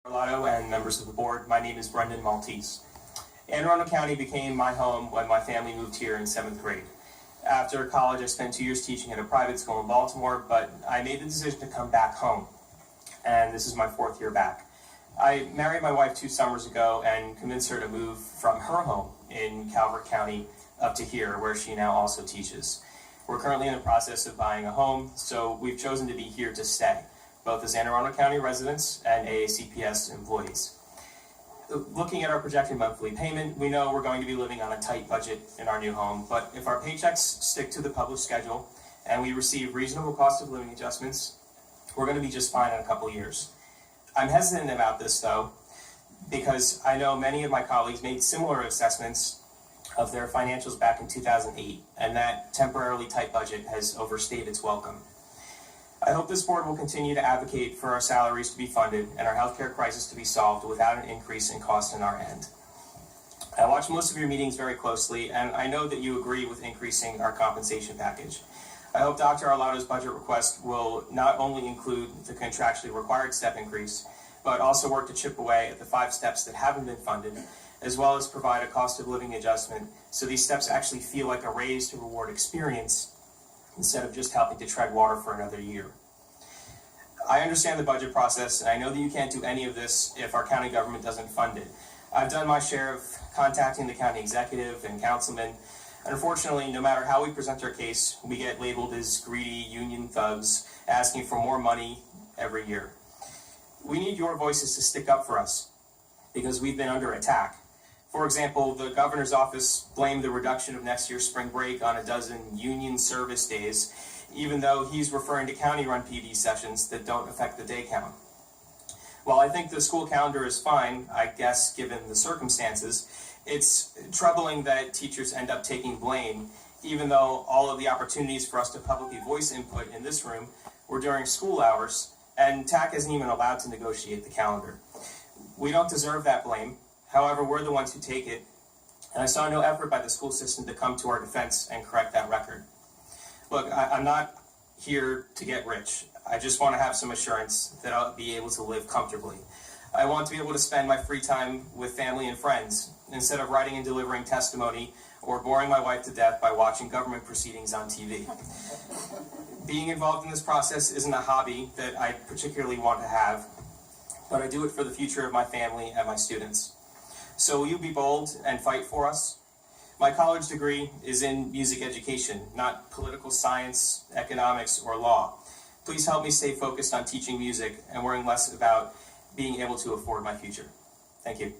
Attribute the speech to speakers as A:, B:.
A: Arlotto and members of the board, my name is Brendan Maltese. Anne Arundel County became my home when my family moved here in 7th grade. After college, I spent 2 years teaching at a private school in Baltimore, but I made the decision to come back home, and this is my 4th year back. I married my wife 2 summers ago and convinced her to move from her home in Calvert County up to here, where she now also teaches. We're currently in the process of buying a home, so we've chosen to be here to stay, both as Anne Arundel County residents and AACPS employees. Looking at our projected monthly payment, we know we're going to be living on a tight budget in our new home, but if our paychecks stick to the published schedule and we receive reasonable cost of living adjustments, we're going to be just fine in a couple years. I'm hesitant about this, though, because I know many of my colleagues made similar assessments of their financials back in 2008, and that temporarily tight budget has overstayed its welcome. I hope this board will continue to advocate for our salaries to be funded and our healthcare crisis to be solved without an increase in cost on our end. I watch most of your meetings very closely, and I know that you agree with increasing our compensation package. I hope Dr. Arlotto's budget request will not only include the contractually required step increase, but also work to chip away at the 5 steps that haven't been funded, as well as provide a cost of living adjustment so these steps actually feel like a raise to reward experience instead of just helping to tread water for another year. I understand the budget process, and I know that you can't do any of this if our county government doesn't fund it. I've done my share of contacting the county executive and councilmen, and unfortunately, no matter how we present our case, we get labeled as greedy union thugs asking for more money every year. We need your voices to stick up for us because we've been under attack. For example, the governor's office blamed the reduction of next year's spring break on a dozen union service days, even though he's referring to county-run PD sessions that don't affect the day count. While I think the school calendar is fine, I guess, given the circumstances, it's troubling that teachers end up taking blame, even though all of the opportunities for us to publicly voice input in this room were during school hours, and TAC isn't even allowed to negotiate the calendar. We don't deserve that blame. However, we're the ones who take it, and I saw no effort by the school system to come to our defense and correct that record. Look, I'm not here to get rich. I just want to have some assurance that I'll be able to live comfortably. I want to be able to spend my free time with family and friends, instead of writing and delivering testimony or boring my wife to death by watching government proceedings on TV. Being involved in this process isn't a hobby that I particularly want to have, but I do it for the future of my family and my students. So will you be bold and fight for us? My college degree is in music education, not political science, economics, or law. Please help me stay focused on teaching music and worrying less about being able to afford my future. Thank you.